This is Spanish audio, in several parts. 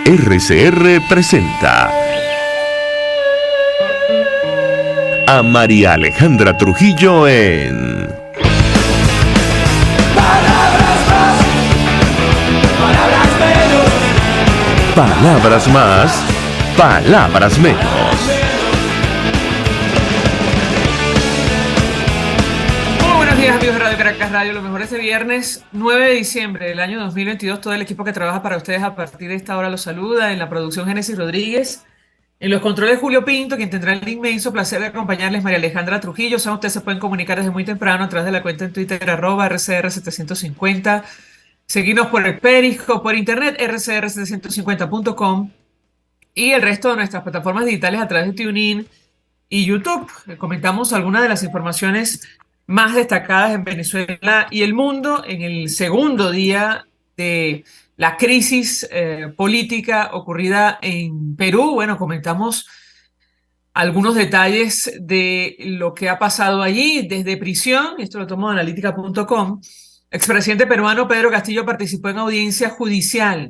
RCR presenta a María Alejandra Trujillo en Palabras más, palabras menos. Palabras más, palabras menos. Muy buenos días, amigos de Radio Caracas Radio. Lo mejor este viernes 9 de diciembre del año 2022. Todo el equipo que trabaja para ustedes a partir de esta hora los saluda. En la producción, Génesis Rodríguez. En los controles, Julio Pinto, quien tendrá el inmenso placer de acompañarles, María Alejandra Trujillo. Saben, ustedes se pueden comunicar desde muy temprano a través de la cuenta en Twitter, @RCR750. Seguirnos por el Periscope, por internet, rcr750.com. Y el resto de nuestras plataformas digitales a través de TuneIn y YouTube. Comentamos algunas de las informaciones más destacadas en Venezuela y el mundo en el segundo día de la crisis política ocurrida en Perú. Bueno, comentamos algunos detalles de lo que ha pasado allí desde prisión. Esto lo tomo de analítica.com. Expresidente peruano Pedro Castillo participó en audiencia judicial.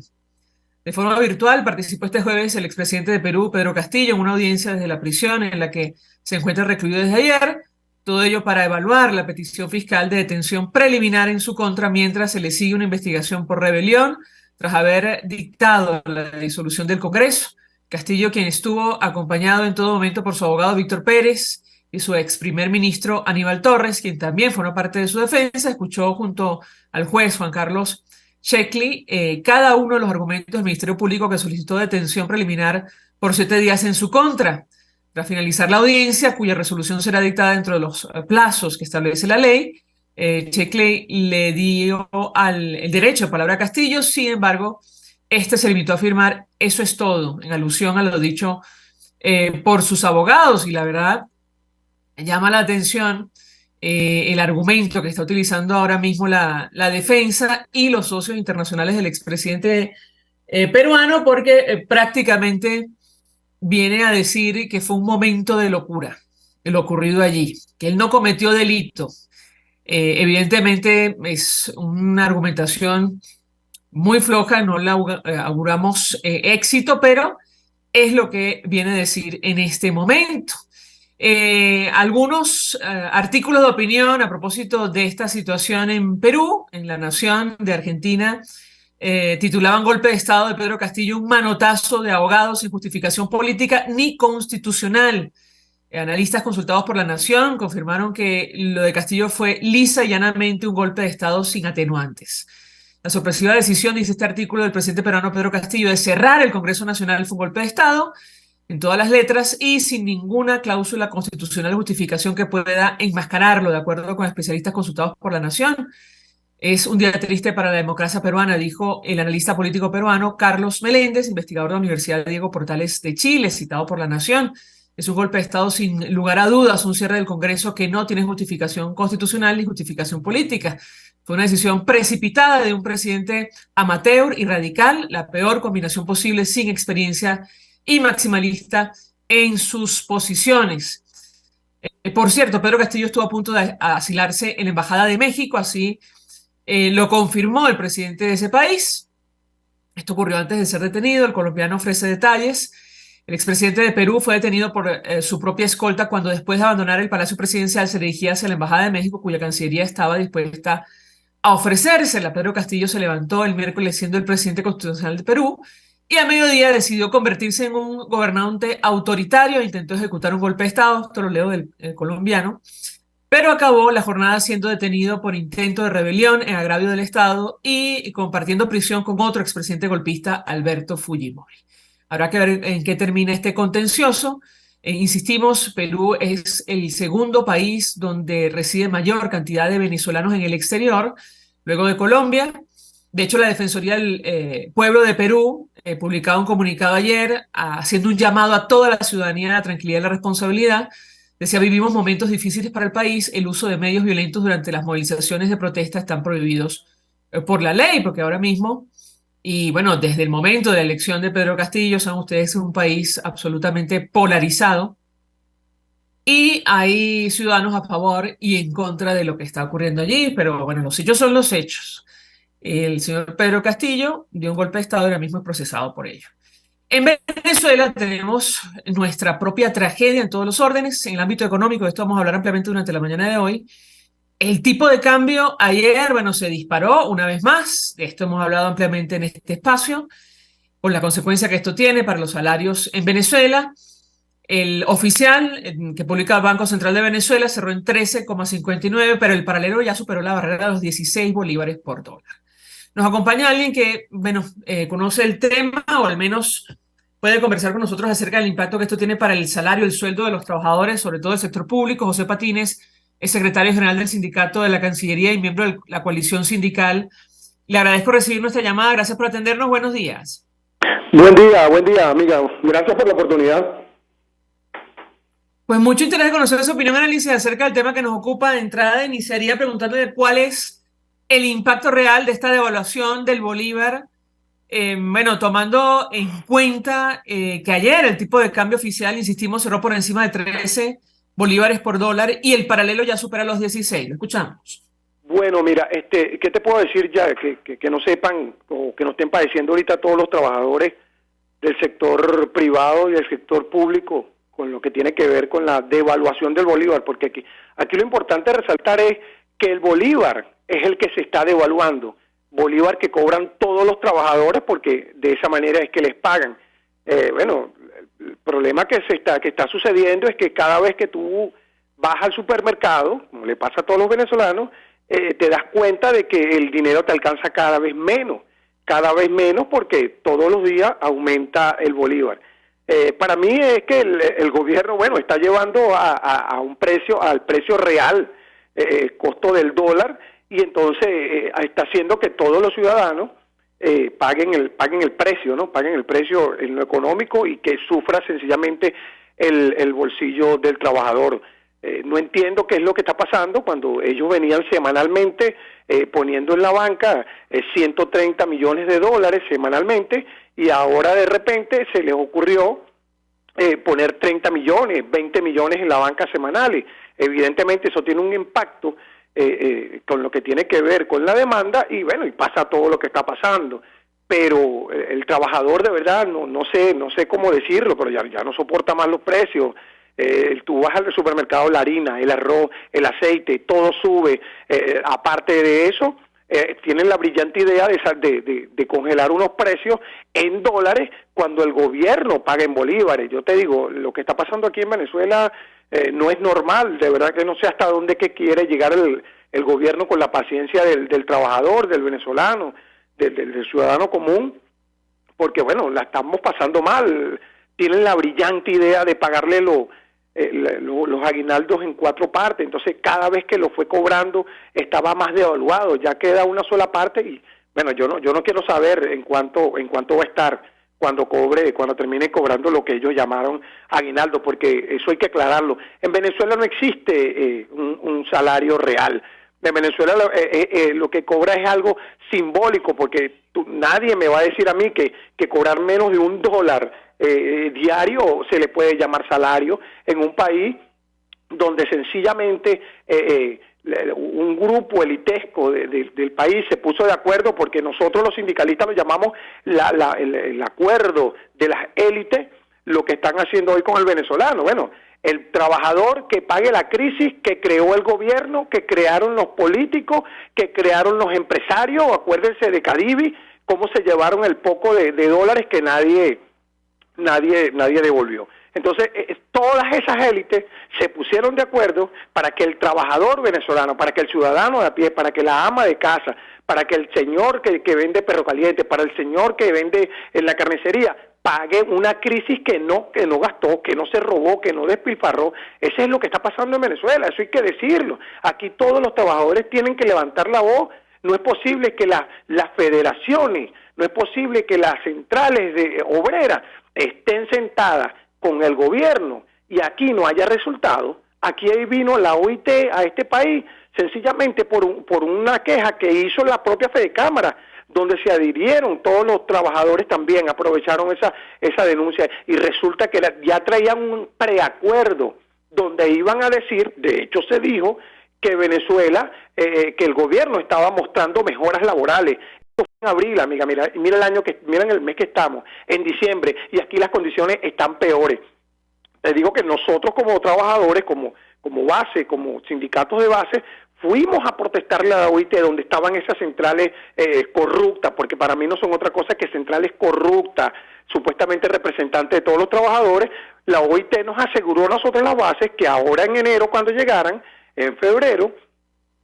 De forma virtual participó este jueves el expresidente de Perú, Pedro Castillo, en una audiencia desde la prisión en la que se encuentra recluido desde ayer. Todo ello para evaluar la petición fiscal de detención preliminar en su contra mientras se le sigue una investigación por rebelión tras haber dictado la disolución del Congreso. Castillo, quien estuvo acompañado en todo momento por su abogado Víctor Pérez y su ex primer ministro Aníbal Torres, quien también formó parte de su defensa, escuchó junto al juez Juan Carlos Sheckley cada uno de los argumentos del Ministerio Público que solicitó detención preliminar por 7 días en su contra. Tras finalizar la audiencia, cuya resolución será dictada dentro de los plazos que establece la ley, Sheckley le dio el derecho de palabra a Castillo. Sin embargo, este se limitó a afirmar "eso es todo", en alusión a lo dicho por sus abogados. Y la verdad, llama la atención el argumento que está utilizando ahora mismo la defensa y los socios internacionales del expresidente peruano, porque prácticamente viene a decir que fue un momento de locura lo ocurrido allí, que él no cometió delito. Evidentemente es una argumentación muy floja, no le auguramos éxito, pero es lo que viene a decir en este momento. Algunos artículos de opinión a propósito de esta situación en Perú, en La Nación de Argentina, titulaban "Golpe de Estado de Pedro Castillo, un manotazo de abogados sin justificación política ni constitucional". Analistas consultados por La Nación confirmaron que lo de Castillo fue lisa y llanamente un golpe de Estado sin atenuantes. La sorpresiva decisión, dice este artículo, del presidente peruano Pedro Castillo de cerrar el Congreso Nacional fue un golpe de Estado en todas las letras y sin ninguna cláusula constitucional de justificación que pueda enmascararlo, de acuerdo con especialistas consultados por La Nación. Es un día triste para la democracia peruana, dijo el analista político peruano Carlos Meléndez, investigador de la Universidad Diego Portales de Chile, citado por La Nación. Es un golpe de Estado sin lugar a dudas, un cierre del Congreso que no tiene justificación constitucional ni justificación política. Fue una decisión precipitada de un presidente amateur y radical, la peor combinación posible, sin experiencia y maximalista en sus posiciones. Por cierto, Pedro Castillo estuvo a punto de asilarse en la Embajada de México, así lo confirmó el presidente de ese país. Esto ocurrió antes de ser detenido. El colombiano ofrece detalles. El expresidente de Perú fue detenido por su propia escolta cuando, después de abandonar el Palacio Presidencial, se dirigía hacia la Embajada de México, cuya Cancillería estaba dispuesta a ofrecérsela. Pedro Castillo se levantó el miércoles siendo el presidente constitucional de Perú y a mediodía decidió convertirse en un gobernante autoritario e intentó ejecutar un golpe de Estado. Esto lo leo del colombiano. Pero acabó la jornada siendo detenido por intento de rebelión en agravio del Estado y compartiendo prisión con otro expresidente golpista, Alberto Fujimori. Habrá que ver en qué termina este contencioso. Insistimos, Perú es el segundo país donde reside mayor cantidad de venezolanos en el exterior, luego de Colombia. De hecho, la Defensoría del Pueblo de Perú publicaba un comunicado ayer haciendo un llamado a toda la ciudadanía a la tranquilidad y la responsabilidad. Decía: vivimos momentos difíciles para el país, el uso de medios violentos durante las movilizaciones de protesta están prohibidos por la ley, porque ahora mismo, y bueno, desde el momento de la elección de Pedro Castillo, saben ustedes, es un país absolutamente polarizado y hay ciudadanos a favor y en contra de lo que está ocurriendo allí, pero bueno, los hechos son los hechos. El señor Pedro Castillo dio un golpe de Estado y ahora mismo es procesado por ello. En Venezuela tenemos nuestra propia tragedia en todos los órdenes. En el ámbito económico, de esto vamos a hablar ampliamente durante la mañana de hoy. El tipo de cambio ayer, bueno, se disparó una vez más. De esto hemos hablado ampliamente en este espacio, por la consecuencia que esto tiene para los salarios en Venezuela. El oficial que publica el Banco Central de Venezuela cerró en 13,59, pero el paralelo ya superó la barrera de los 16 bolívares por dólar. Nos acompaña alguien que, bueno, conoce el tema o al menos puede conversar con nosotros acerca del impacto que esto tiene para el salario, el sueldo de los trabajadores, sobre todo del sector público. José Patines es secretario general del Sindicato de la Cancillería y miembro de la coalición sindical. Le agradezco recibir nuestra llamada. Gracias por atendernos. Buenos días. Buen día, amiga. Gracias por la oportunidad. Pues mucho interés de conocer su opinión, análisis acerca del tema que nos ocupa. De entrada, iniciaría preguntándole cuál es el impacto real de esta devaluación del bolívar. Bueno, tomando en cuenta que ayer el tipo de cambio oficial, insistimos, cerró por encima de 13 bolívares por dólar y el paralelo ya supera los 16. Lo escuchamos. Bueno, mira, ¿qué te puedo decir ya? Que no sepan o que no estén padeciendo ahorita todos los trabajadores del sector privado y del sector público con lo que tiene que ver con la devaluación del bolívar, porque aquí lo importante resaltar es que el bolívar es el que se está devaluando, bolívar que cobran todos los trabajadores porque de esa manera es que les pagan. Bueno, el problema que está sucediendo es que cada vez que tú vas al supermercado, como le pasa a todos los venezolanos, te das cuenta de que el dinero te alcanza cada vez menos porque todos los días aumenta el bolívar. Para mí es que el gobierno, bueno, está llevando a un precio, al precio real, costo del dólar, y entonces está haciendo que todos los ciudadanos paguen el precio, ¿no? Paguen el precio en lo económico y que sufra sencillamente el bolsillo del trabajador. No entiendo qué es lo que está pasando cuando ellos venían semanalmente poniendo en la banca 130 millones de dólares semanalmente, y ahora de repente se les ocurrió poner 30 millones, 20 millones en la banca semanales. Evidentemente eso tiene un impacto con lo que tiene que ver con la demanda, y bueno, y pasa todo lo que está pasando. Pero el trabajador de verdad, no sé cómo decirlo, pero ya no soporta más los precios. Tú vas al supermercado, la harina, el arroz, el aceite, todo sube. Aparte de eso, tienen la brillante idea de congelar unos precios en dólares cuando el gobierno paga en bolívares. Yo te digo, lo que está pasando aquí en Venezuela no es normal. De verdad que no sé hasta dónde que quiere llegar el gobierno con la paciencia del trabajador, del venezolano, del ciudadano común, porque bueno, la estamos pasando mal. Tienen la brillante idea de pagarle los aguinaldos en 4 partes, entonces cada vez que lo fue cobrando estaba más devaluado, ya queda una sola parte, y bueno, yo no quiero saber en cuánto va a estar cuando termine cobrando lo que ellos llamaron aguinaldo, porque eso hay que aclararlo. En Venezuela no existe un salario real. En Venezuela lo que cobra es algo simbólico, porque nadie me va a decir a mí que cobrar menos de $1 diario se le puede llamar salario en un país donde sencillamente un grupo elitesco del país se puso de acuerdo, porque nosotros los sindicalistas lo llamamos el acuerdo de las élites, lo que están haciendo hoy con el venezolano. Bueno, el trabajador que pague la crisis que creó el gobierno, que crearon los políticos, que crearon los empresarios. Acuérdense de Cadivi, cómo se llevaron el poco de dólares que nadie devolvió. Entonces, todas esas élites se pusieron de acuerdo para que el trabajador venezolano, para que el ciudadano de a pie, para que la ama de casa, para que el señor que vende perro caliente, para el señor que vende en la carnicería, pague una crisis que no gastó, que no se robó, que no despilfarró. Eso es lo que está pasando en Venezuela, eso hay que decirlo. Aquí todos los trabajadores tienen que levantar la voz. No es posible que las federaciones, no es posible que las centrales obreras estén sentadas con el gobierno y aquí no haya resultado. Aquí vino la OIT a este país sencillamente por una queja que hizo la propia Fedecámara, donde se adhirieron todos los trabajadores también, aprovecharon esa denuncia, y resulta que ya traían un preacuerdo donde iban a decir, de hecho se dijo, que Venezuela, que el gobierno estaba mostrando mejoras laborales. Esto fue en abril, amiga, mira el mes que estamos, en diciembre, y aquí las condiciones están peores. Te digo que nosotros como trabajadores, como base, como sindicatos de base, fuimos a protestarle a la OIT donde estaban esas centrales corruptas, porque para mí no son otra cosa que centrales corruptas, supuestamente representantes de todos los trabajadores. La OIT nos aseguró a nosotros las bases que ahora en enero, cuando llegaran, en febrero,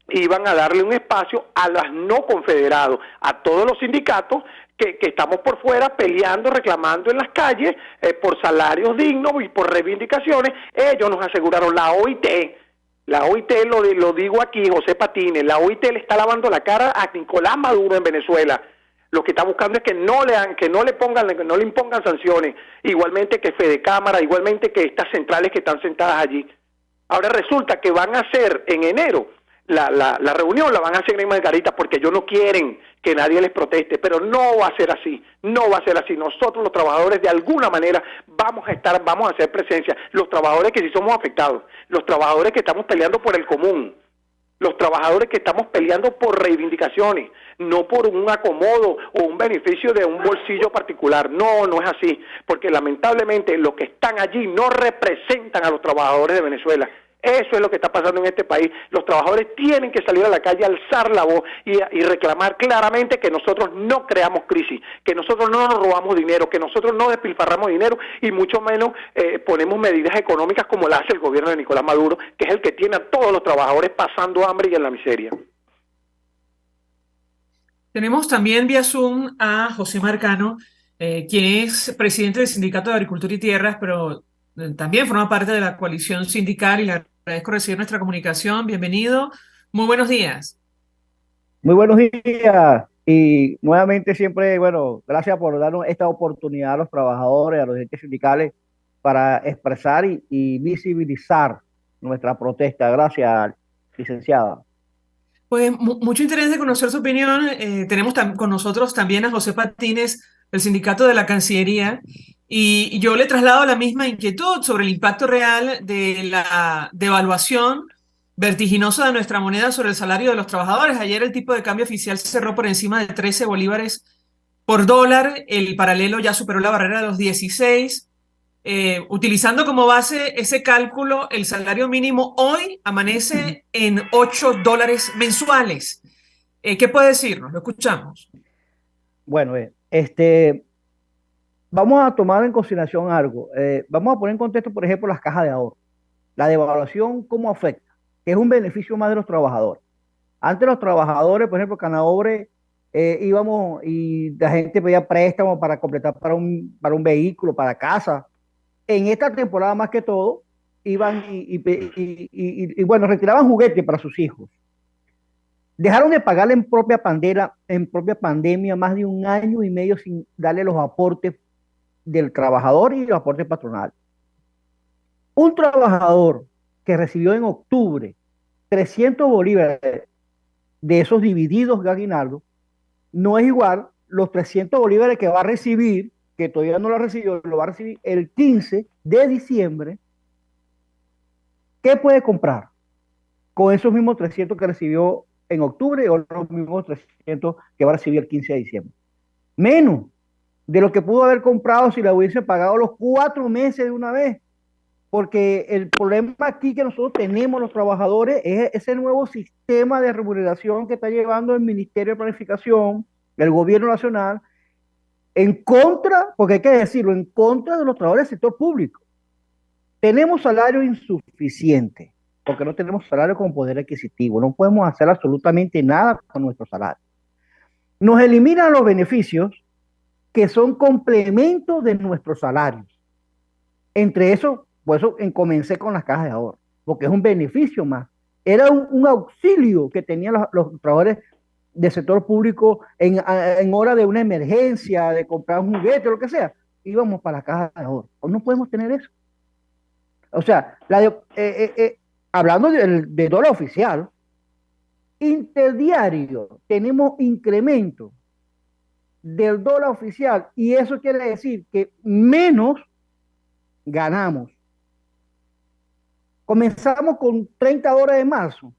iban a darle un espacio a las no confederados, a todos los sindicatos que estamos por fuera peleando, reclamando en las calles por salarios dignos y por reivindicaciones. Ellos nos aseguraron, la OIT, lo digo aquí, José Patines, la OIT le está lavando la cara a Nicolás Maduro en Venezuela. Lo que está buscando es que no le impongan sanciones, igualmente que Fedecámara, igualmente que estas centrales que están sentadas allí. Ahora resulta que van a hacer en enero la reunión, la van a hacer en Margarita porque ellos no quieren que nadie les proteste, pero no va a ser así, no va a ser así. Nosotros los trabajadores de alguna manera vamos a hacer presencia, los trabajadores que sí somos afectados, los trabajadores que estamos peleando por el común, los trabajadores que estamos peleando por reivindicaciones, no por un acomodo o un beneficio de un bolsillo particular. No, no es así, porque lamentablemente los que están allí no representan a los trabajadores de Venezuela. Eso es lo que está pasando en este país. Los trabajadores tienen que salir a la calle, alzar la voz y reclamar claramente que nosotros no creamos crisis, que nosotros no nos robamos dinero, que nosotros no despilfarramos dinero y mucho menos ponemos medidas económicas como la hace el gobierno de Nicolás Maduro, que es el que tiene a todos los trabajadores pasando hambre y en la miseria. Tenemos también vía Zoom a José Marcano, quien es presidente del Sindicato de Agricultura y Tierras, pero también forma parte de la coalición sindical, y le agradezco recibir nuestra comunicación. Bienvenido. Muy buenos días. Muy buenos días y nuevamente siempre, bueno, gracias por darnos esta oportunidad a los trabajadores, a los dirigentes sindicales para expresar y visibilizar nuestra protesta. Gracias, licenciada. Pues mucho interés de conocer su opinión. Tenemos con nosotros también a José Patines, del Sindicato de la Cancillería, y yo le traslado la misma inquietud sobre el impacto real de la devaluación vertiginosa de nuestra moneda sobre el salario de los trabajadores. Ayer el tipo de cambio oficial cerró por encima de 13 bolívares por dólar, el paralelo ya superó la barrera de los 16. Utilizando como base ese cálculo, el salario mínimo hoy amanece en $8 mensuales. ¿Qué puede decirnos? Lo escuchamos. Bueno, vamos a tomar en consideración algo. Vamos a poner en contexto, por ejemplo, las cajas de ahorro. La devaluación, ¿cómo afecta? Que es un beneficio más de los trabajadores. Antes los trabajadores, por ejemplo, Canaobre, íbamos y la gente pedía préstamos para completar para un vehículo, para casa. En esta temporada, más que todo, iban y bueno, retiraban juguetes para sus hijos. Dejaron de pagarle en propia pandemia más de 1 año y medio sin darle los aportes del trabajador y los aportes patronales. Un trabajador que recibió en octubre 300 bolívares de esos divididos de aguinaldo, no es igual los 300 bolívares que va a recibir, que todavía no lo recibió, lo va a recibir el 15 de diciembre. ¿Qué puede comprar con esos mismos 300 que recibió en octubre o los mismos 300 que va a recibir el 15 de diciembre? Menos de lo que pudo haber comprado si le hubiese pagado los 4 meses de una vez. Porque el problema aquí que nosotros tenemos los trabajadores es ese nuevo sistema de remuneración que está llevando el Ministerio de Planificación, el Gobierno Nacional, en contra, porque hay que decirlo, en contra de los trabajadores del sector público. Tenemos salario insuficiente, porque no tenemos salario con poder adquisitivo, no podemos hacer absolutamente nada con nuestro salario. Nos eliminan los beneficios que son complementos de nuestros salarios. Entre eso, por eso comencé con las cajas de ahorro, porque es un beneficio más. Era un auxilio que tenían los trabajadores del sector público en hora de una emergencia, de comprar un juguete, lo que sea. Íbamos para la caja de ahorro. Hoy no podemos tener eso. O sea, hablando de dólar oficial, interdiario tenemos incremento del dólar oficial y eso quiere decir que menos ganamos. Comenzamos con $30 de marzo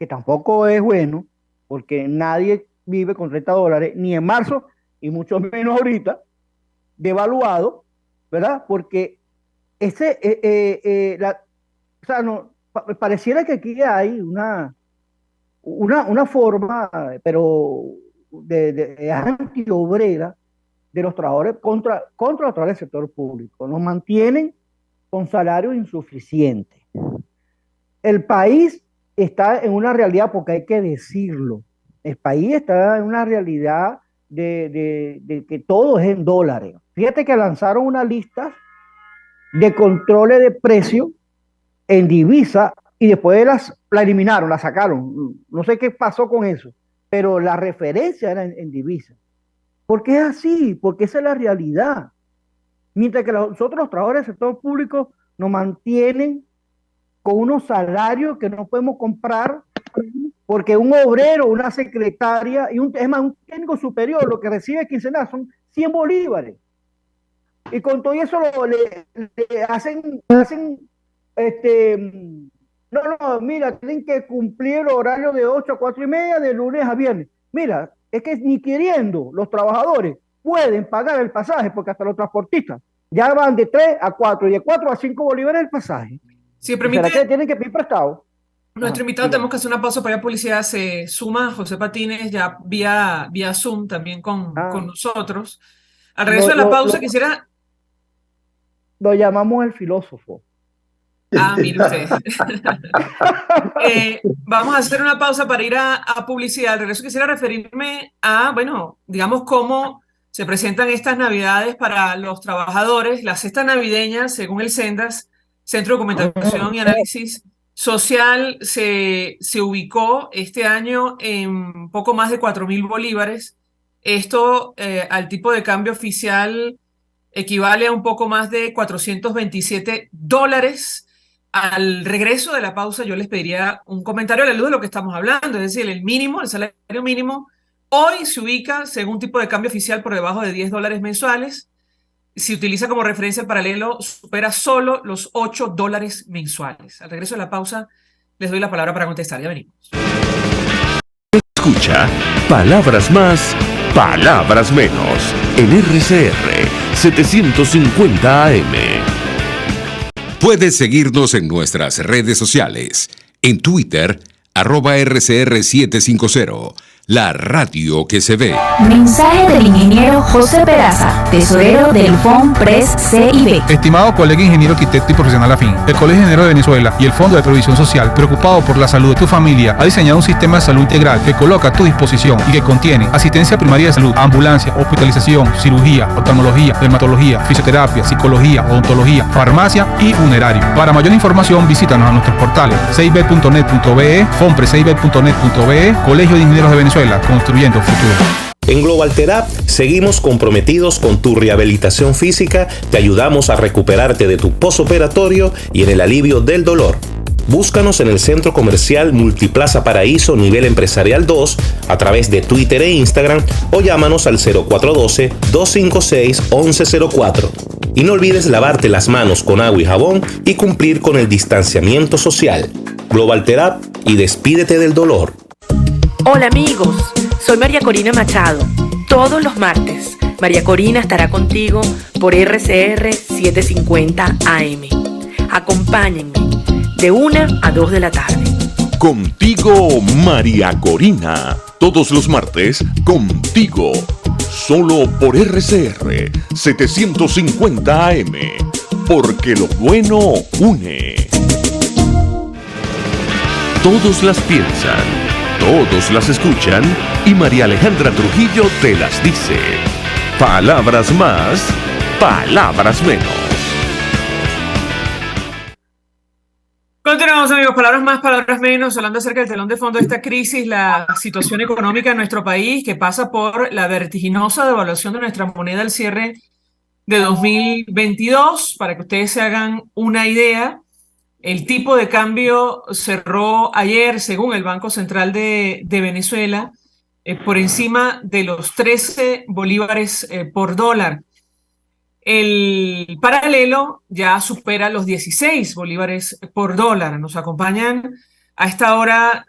que tampoco es bueno, porque nadie vive con $30, ni en marzo, y mucho menos ahorita, devaluado, ¿verdad? Porque ese, o sea, no, pareciera que aquí hay una forma, pero de antiobrera de los trabajadores contra los trabajadores del sector público. Nos mantienen con salarios insuficientes. El país está en una realidad, porque hay que decirlo, el país está en una realidad de que todo es en dólares. Fíjate que lanzaron una lista de controles de precios en divisa y después la eliminaron, la sacaron. No sé qué pasó con eso, pero la referencia era en divisa. Porque es así, porque esa es la realidad. Mientras que nosotros los trabajadores del sector público nos mantienen con unos salarios que no podemos comprar, porque un obrero, una secretaria y un técnico superior lo que recibe quincenal son 100 bolívares. Y con todo eso le hacen no, mira, tienen que cumplir el horario de 8 a 4 y media de lunes a viernes. Mira, es que ni queriendo los trabajadores pueden pagar el pasaje, porque hasta los transportistas ya van de 3 a 4 y de 4 a 5 bolívares el pasaje. Si permite, ¿Será que tienen que pedir prestado? nuestro invitado, tenemos que hacer una pausa para ir a publicidad. Se suma José Patines ya vía Zoom también con nosotros. Al regreso de la pausa quisiera... Lo llamamos el filósofo. Ah, mire usted. Vamos a hacer una pausa para ir a publicidad. Al regreso quisiera referirme a, bueno, digamos, cómo se presentan estas Navidades para los trabajadores. La cesta navideña, según el CENDAS, Centro de Documentación y Análisis Social, se ubicó este año en poco más de 4.000 bolívares. Esto, al tipo de cambio oficial, equivale a un poco más de $427. Al regreso de la pausa, yo les pediría un comentario a la luz de lo que estamos hablando, es decir, el salario mínimo, hoy se ubica, según tipo de cambio oficial, por debajo de $10 mensuales. Si utiliza como referencia el paralelo, supera solo los $8 mensuales. Al regreso de la pausa, les doy la palabra para contestar. Ya venimos. Escucha Palabras Más, Palabras Menos en RCR 750 AM. Puedes seguirnos en nuestras redes sociales. En Twitter, @RCR750, la radio que se ve. Mensaje del ingeniero José Peraza, tesorero del FONPRES CIB. Estimado colega ingeniero arquitecto y profesional afín, el Colegio de Ingenieros de Venezuela y el Fondo de Previsión Social, preocupado por la salud de tu familia, ha diseñado un sistema de salud integral que coloca a tu disposición y que contiene asistencia primaria de salud, ambulancia, hospitalización, cirugía, oftalmología, dermatología, fisioterapia, psicología, odontología, farmacia y funerario. Para mayor información, visítanos a nuestros portales cib.net.be, fonprescib.net.be, Colegio de Ingenieros de Venezuela, construyendo futuro. En Global Therap seguimos comprometidos con tu rehabilitación física, te ayudamos a recuperarte de tu posoperatorio y en el alivio del dolor. Búscanos en el Centro Comercial Multiplaza Paraíso Nivel Empresarial 2 a través de Twitter e Instagram o llámanos al 0412-256-1104. Y no olvides lavarte las manos con agua y jabón y cumplir con el distanciamiento social. Global Therap y despídete del dolor. Hola amigos, soy María Corina Machado. Todos los martes, María Corina estará contigo por RCR 750 AM. Acompáñenme de 1 a 2 de la tarde. Contigo, María Corina. Todos los martes, contigo. Solo por RCR 750 AM. Porque lo bueno une. Todos las piensan, todos las escuchan y María Alejandra Trujillo te las dice. Palabras más, palabras menos. Continuamos, amigos. Palabras más, palabras menos, hablando acerca del telón de fondo de esta crisis, la situación económica en nuestro país, que pasa por la vertiginosa devaluación de nuestra moneda al cierre de 2022. Para que ustedes se hagan una idea, el tipo de cambio cerró ayer, según el Banco Central de Venezuela, por encima de los 13 bolívares por dólar. El paralelo ya supera los 16 bolívares por dólar. Nos acompañan A esta hora,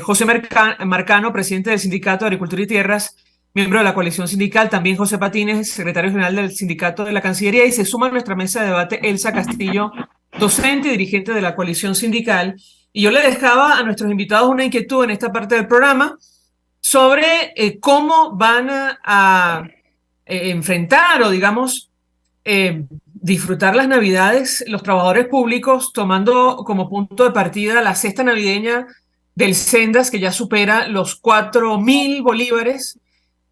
José Marcano, presidente del Sindicato de Agricultura y Tierras, miembro de la coalición sindical, también José Patines, secretario general del Sindicato de la Cancillería, y se suma a nuestra mesa de debate Elsa Castillo, docente y dirigente de la coalición sindical. Y yo le dejaba a nuestros invitados una inquietud en esta parte del programa sobre cómo van a enfrentar o, digamos, disfrutar las Navidades los trabajadores públicos, tomando como punto de partida la cesta navideña del Sendas, que ya supera los 4.000 bolívares.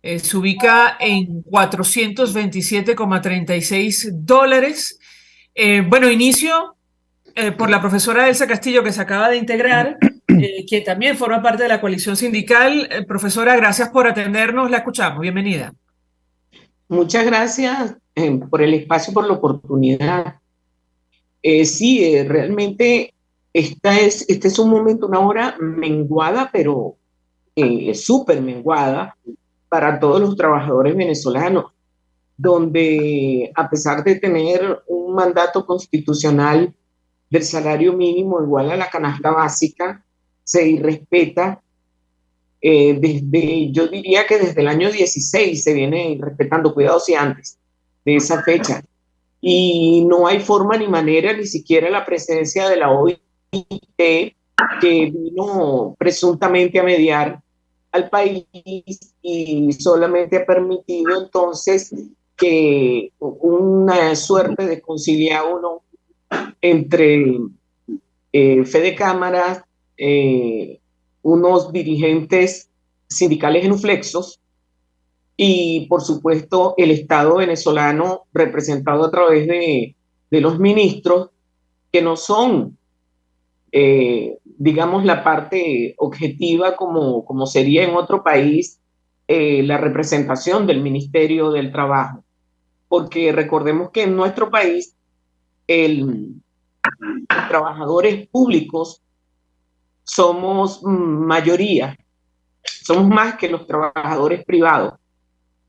Se ubica en $427,36. Bueno, inicio por la profesora Elsa Castillo, que se acaba de integrar, que también forma parte de la coalición sindical. Profesora, gracias por atendernos, la escuchamos, bienvenida. Muchas gracias por el espacio, por la oportunidad. Sí, realmente este es un momento, una hora menguada, pero súper menguada para todos los trabajadores venezolanos, donde a pesar de tener un mandato constitucional del salario mínimo igual a la canasta básica, se irrespeta. Yo diría que desde el año 16 se viene respetando, cuidado si antes de esa fecha, y no hay forma ni manera, ni siquiera la presencia de la OIT, que vino presuntamente a mediar al país y solamente ha permitido entonces que una suerte de conciliábulo entre Fede Cámaras, unos dirigentes sindicales genuflexos y, por supuesto, el Estado venezolano representado a través de los ministros, que no son, digamos, la parte objetiva como sería en otro país la representación del Ministerio del Trabajo. Porque recordemos que en nuestro país los trabajadores públicos somos mayoría, somos más que los trabajadores privados.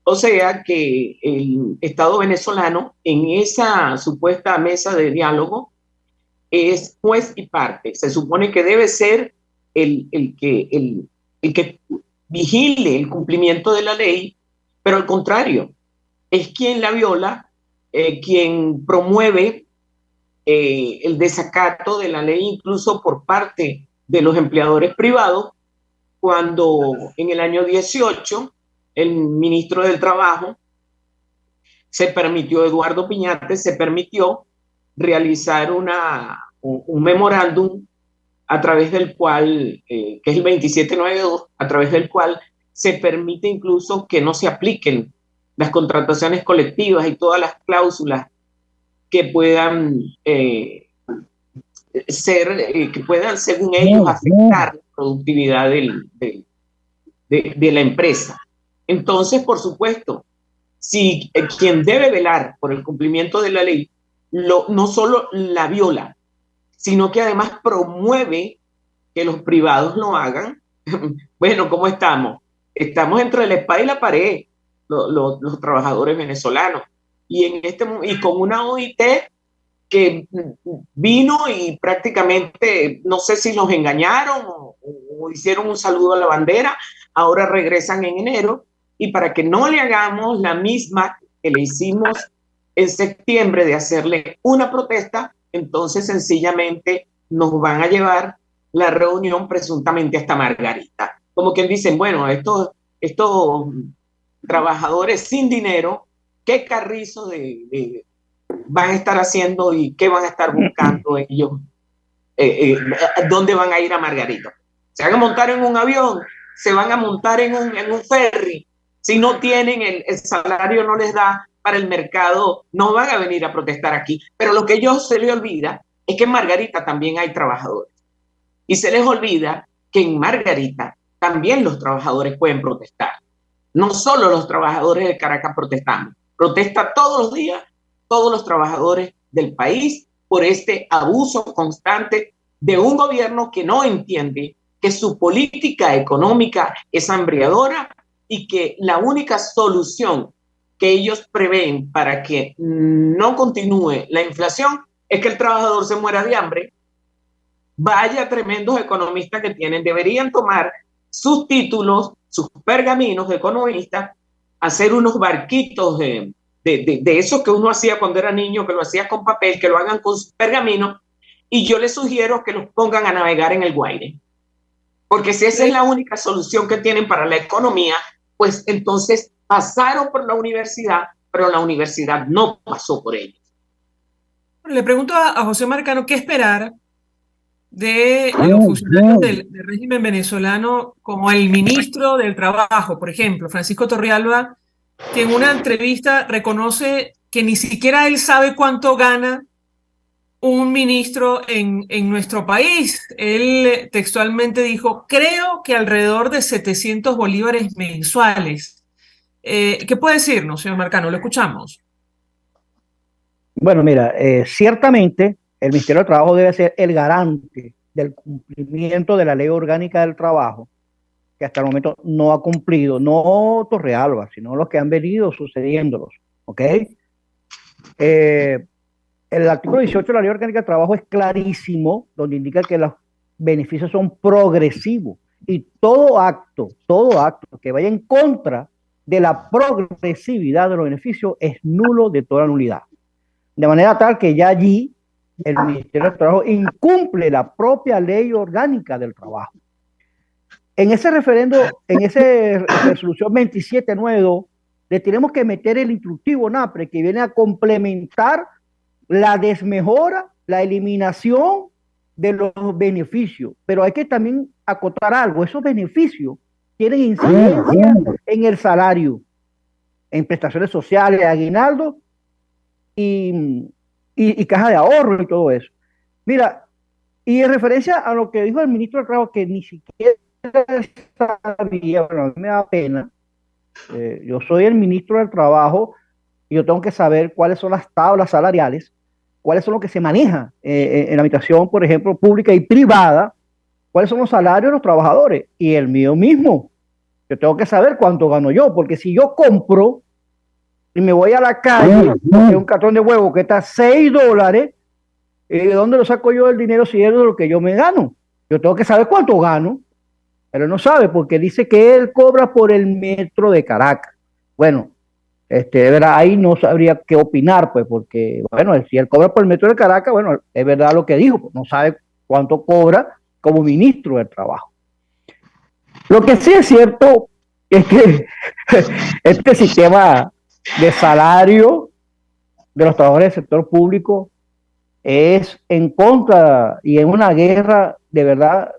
O sea que el Estado venezolano en esa supuesta mesa de diálogo es juez y parte. Se supone que debe ser el que vigile el cumplimiento de la ley, pero al contrario, es quien la viola, quien promueve el desacato de la ley incluso por parte de los empleadores privados, cuando en el año 18 el ministro del Trabajo Eduardo Piñate, se permitió realizar un memorándum a través del cual, que es el 2792, a través del cual se permite incluso que no se apliquen las contrataciones colectivas y todas las cláusulas que puedan según ellos, afectar la productividad de la empresa. Entonces, por supuesto, si quien debe velar por el cumplimiento de la ley no solo la viola, sino que además promueve que los privados lo hagan, bueno, ¿cómo estamos? Estamos entre la espada y la pared, los trabajadores venezolanos. Y con una OIT que vino y prácticamente, no sé si los engañaron o hicieron un saludo a la bandera, ahora regresan en enero, y para que no le hagamos la misma que le hicimos en septiembre de hacerle una protesta, entonces sencillamente nos van a llevar la reunión presuntamente hasta Margarita. Como quien dicen, bueno, estos trabajadores sin dinero, ¿qué carrizo van a estar haciendo y qué van a estar buscando ellos? ¿Dónde van a ir a Margarita? ¿Se van a montar en un avión? ¿Se van a montar en un ferry? Si no tienen el salario, no les da para el mercado, no van a venir a protestar aquí. Pero lo que a ellos se les olvida es que en Margarita también hay trabajadores. Y se les olvida que en Margarita también los trabajadores pueden protestar. No solo los trabajadores de Caracas protestamos. Protesta todos los días todos los trabajadores del país por este abuso constante de un gobierno que no entiende que su política económica es hambriadora y que la única solución que ellos prevén para que no continúe la inflación es que el trabajador se muera de hambre. Vaya tremendos economistas que tienen, deberían tomar sus títulos, sus pergaminos de economistas, hacer unos barquitos de esos que uno hacía cuando era niño, que lo hacía con papel, que lo hagan con sus pergaminos, y yo les sugiero que los pongan a navegar en el Guaire. Porque si esa es la única solución que tienen para la economía, pues entonces pasaron por la universidad, pero la universidad no pasó por ellos. Le pregunto a José Marcano qué esperar de los funcionarios del régimen venezolano, como el ministro del Trabajo, por ejemplo, Francisco Torrealba, que en una entrevista reconoce que ni siquiera él sabe cuánto gana un ministro en nuestro país. Él textualmente dijo, creo que alrededor de 700 bolívares mensuales. ¿Qué puede decirnos, señor Marcano? Lo escuchamos. Bueno, mira, ciertamente el Ministerio del Trabajo debe ser el garante del cumplimiento de la Ley Orgánica del Trabajo, que hasta el momento no ha cumplido, no Torrealba, sino los que han venido sucediéndolos, ¿ok? El artículo 18 de la Ley Orgánica del Trabajo es clarísimo, donde indica que los beneficios son progresivos y todo acto que vaya en contra de la progresividad de los beneficios es nulo de toda nulidad. De manera tal que ya allí el Ministerio del Trabajo incumple la propia Ley Orgánica del Trabajo. En ese referendo, en esa resolución 2792, le tenemos que meter el instructivo NAPRE que viene a complementar la desmejora, la eliminación de los beneficios. Pero hay que también acotar algo, esos beneficios tienen incidencia en el salario, en prestaciones sociales, aguinaldo y caja de ahorro y todo eso. Mira, y en referencia a lo que dijo el ministro del Trabajo, que ni siquiera sabía, bueno, a mí me da pena, yo soy el ministro del Trabajo y yo tengo que saber cuáles son las tablas salariales, cuáles son los que se maneja en la administración, por ejemplo, pública y privada, cuáles son los salarios de los trabajadores, y el mío mismo. Yo tengo que saber cuánto gano yo, porque si yo compro y me voy a la calle, un cartón de huevo que está $6, ¿de dónde lo saco yo el dinero si es de lo que yo me gano? Yo tengo que saber cuánto gano, pero no sabe porque dice que él cobra por el metro de Caracas. Bueno, ¿verdad? Ahí no sabría qué opinar, pues, porque, bueno, si él cobra por el metro de Caracas, bueno, es verdad lo que dijo, pues, no sabe cuánto cobra como ministro del Trabajo. Lo que sí es cierto es que este sistema de salario de los trabajadores del sector público es en contra y en una guerra de verdad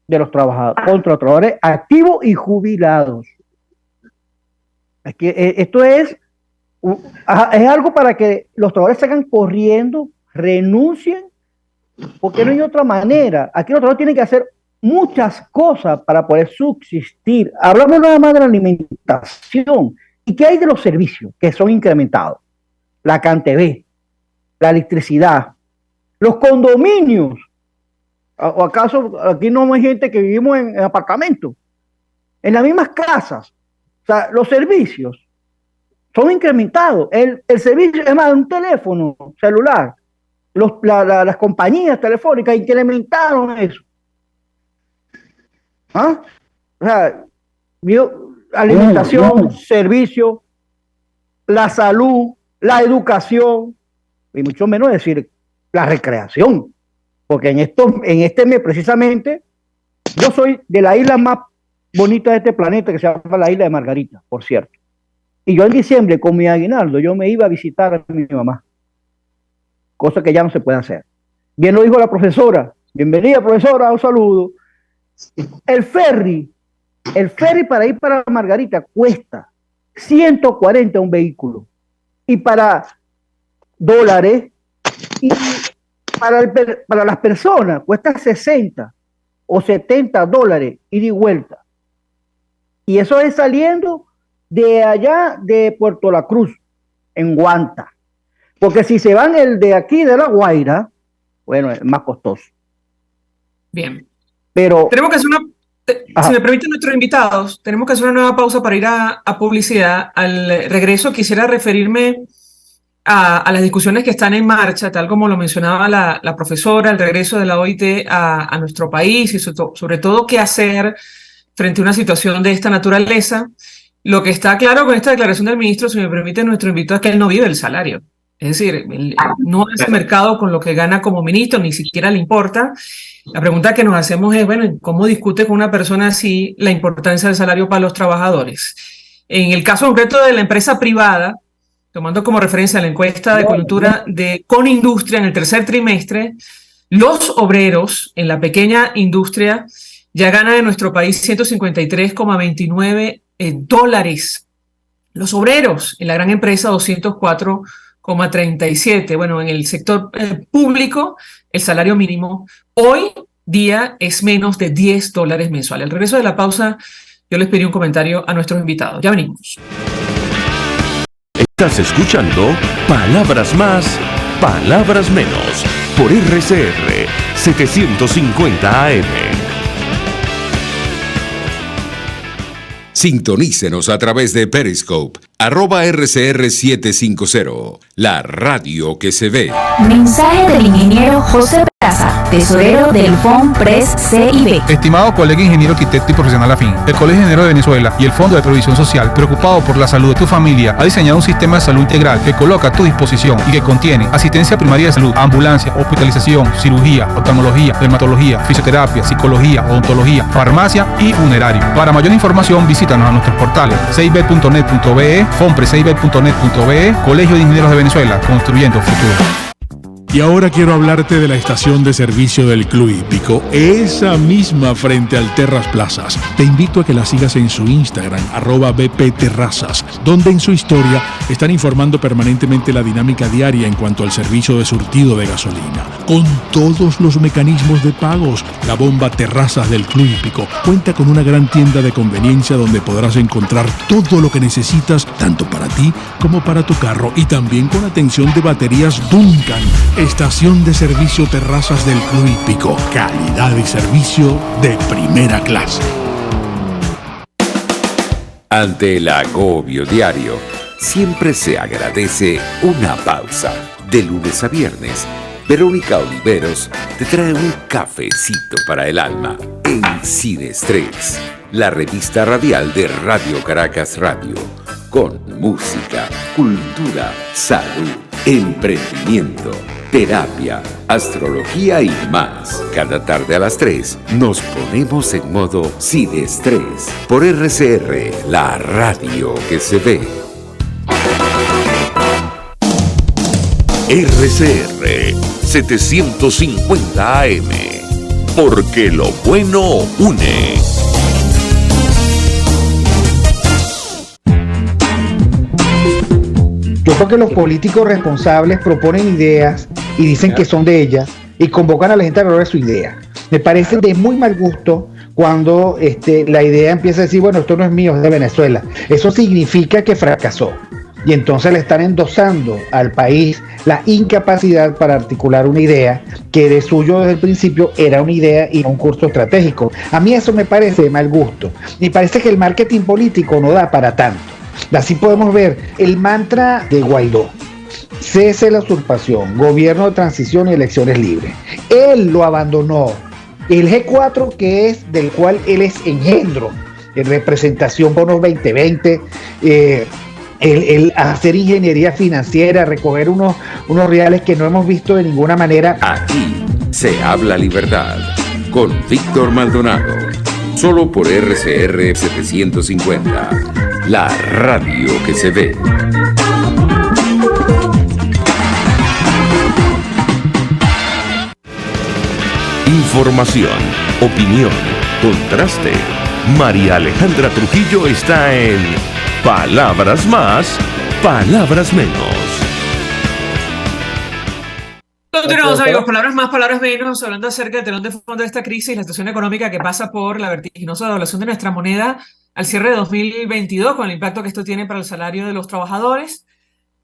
de los trabajadores, contra los trabajadores activos y jubilados. Aquí, esto es algo para que los trabajadores salgan corriendo, renuncien, porque no hay otra manera. Aquí los trabajadores tienen que hacer muchas cosas para poder subsistir. Hablamos nada más de la alimentación. ¿Y qué hay de los servicios que son incrementados? La CanTV, la electricidad, los condominios. ¿O acaso aquí no hay gente que vivimos en apartamentos? En las mismas casas. O sea, los servicios son incrementados. El servicio, es más, un teléfono celular. Las compañías telefónicas incrementaron eso. ¿Ah? O sea, alimentación, servicio, la salud, la educación, y mucho menos decir la recreación. Porque en este mes precisamente, yo soy de la isla más bonita de este planeta, que se llama la isla de Margarita, por cierto. Y yo en diciembre, con mi aguinaldo, yo me iba a visitar a mi mamá. Cosa que ya no se puede hacer. Bien lo dijo la profesora. Bienvenida, profesora, un saludo. El ferry para ir para Margarita cuesta 140 un vehículo. Y para dólares, y para las personas cuesta 60 o 70 dólares ida y vuelta. Y eso es saliendo de allá de Puerto La Cruz, en Guanta. Porque si se van el de aquí de La Guaira, bueno, es más costoso. Bien. Pero tenemos que hacer si me permiten nuestros invitados, tenemos que hacer una nueva pausa para ir a publicidad. Al regreso quisiera referirme a las discusiones que están en marcha, tal como lo mencionaba la profesora, el regreso de la OIT a nuestro país y sobre todo qué hacer frente a una situación de esta naturaleza. Lo que está claro con esta declaración del ministro, si me permite, nuestro invitado, es que él no vive el salario. Es decir, él no hace mercado con lo que gana como ministro, ni siquiera le importa. La pregunta que nos hacemos es, bueno, ¿cómo discute con una persona así la importancia del salario para los trabajadores? En el caso concreto de la empresa privada, tomando como referencia la encuesta de coyuntura de Conindustria en el tercer trimestre, los obreros en la pequeña industria ya ganan en nuestro país $153,29. Los obreros en la gran empresa 204,37. Bueno, en el sector público el salario mínimo hoy día es menos de $10 mensual. Al regreso de la pausa yo les pedí un comentario a nuestros invitados. Ya venimos. Estás escuchando Palabras Más, Palabras Menos por RCR 750 AM. Sintonícenos a través de Periscope, @RCR750, la radio que se ve. Mensaje del ingeniero José Peraza, tesorero del FONPRES CIB. Estimado colega ingeniero, arquitecto y profesional afín, el Colegio de Ingenieros de Venezuela y el Fondo de Previsión Social, preocupado por la salud de tu familia, ha diseñado un sistema de salud integral que coloca a tu disposición y que contiene asistencia primaria de salud, ambulancia, hospitalización, cirugía, oftalmología, dermatología, fisioterapia, psicología, odontología, farmacia y funerario. Para mayor información, visítanos a nuestros portales cib.net.be, fonprescib.net.be, Colegio de Ingenieros de Venezuela, construyendo futuro. Y ahora quiero hablarte de la estación de servicio del Club Hípico, esa misma frente al Terras Plazas. Te invito a que la sigas en su Instagram, @bpterrazas, donde en su historia están informando permanentemente la dinámica diaria en cuanto al servicio de surtido de gasolina. Con todos los mecanismos de pagos, la bomba Terrazas del Club Hípico cuenta con una gran tienda de conveniencia donde podrás encontrar todo lo que necesitas, tanto para ti como para tu carro, y también con atención de baterías Duncan. Estación de servicio Terrazas del Club Hípico. Calidad y servicio de primera clase. Ante el agobio diario, siempre se agradece una pausa. De lunes a viernes, Verónica Oliveros te trae un cafecito para el alma en Sin Estrés, la revista radial de Radio Caracas Radio, con música, cultura, salud, emprendimiento, terapia, astrología y más. Cada tarde a las 3 nos ponemos en modo Sin Estrés por RCR, la radio que se ve. RCR 750 AM, porque lo bueno une. Yo creo que los políticos responsables proponen ideas y dicen que son de ellas y convocan a la gente a hablar de su idea. Me parece de muy mal gusto cuando la idea empieza a decir, bueno, esto no es mío, es de Venezuela. Eso significa que fracasó. Y entonces le están endosando al país la incapacidad para articular una idea que de suyo desde el principio era una idea y no un curso estratégico. A mí eso me parece de mal gusto. Me parece que el marketing político no da para tanto. Así podemos ver el mantra de Guaidó: cese la usurpación, gobierno de transición y elecciones libres. Él lo abandonó. El G4, que es del cual él es engendro, en representación bonos 2020, el hacer ingeniería financiera, recoger unos reales que no hemos visto de ninguna manera. Aquí se habla libertad con Víctor Maldonado, solo por RCR 750, la radio que se ve. Información, opinión, contraste. María Alejandra Trujillo está en Palabras Más, Palabras Menos. Continuamos, amigos, palabras más, palabras menos, hablando acerca del telón de fondo de esta crisis, la situación económica que pasa por la vertiginosa devaluación de nuestra moneda al cierre de 2022, con el impacto que esto tiene para el salario de los trabajadores.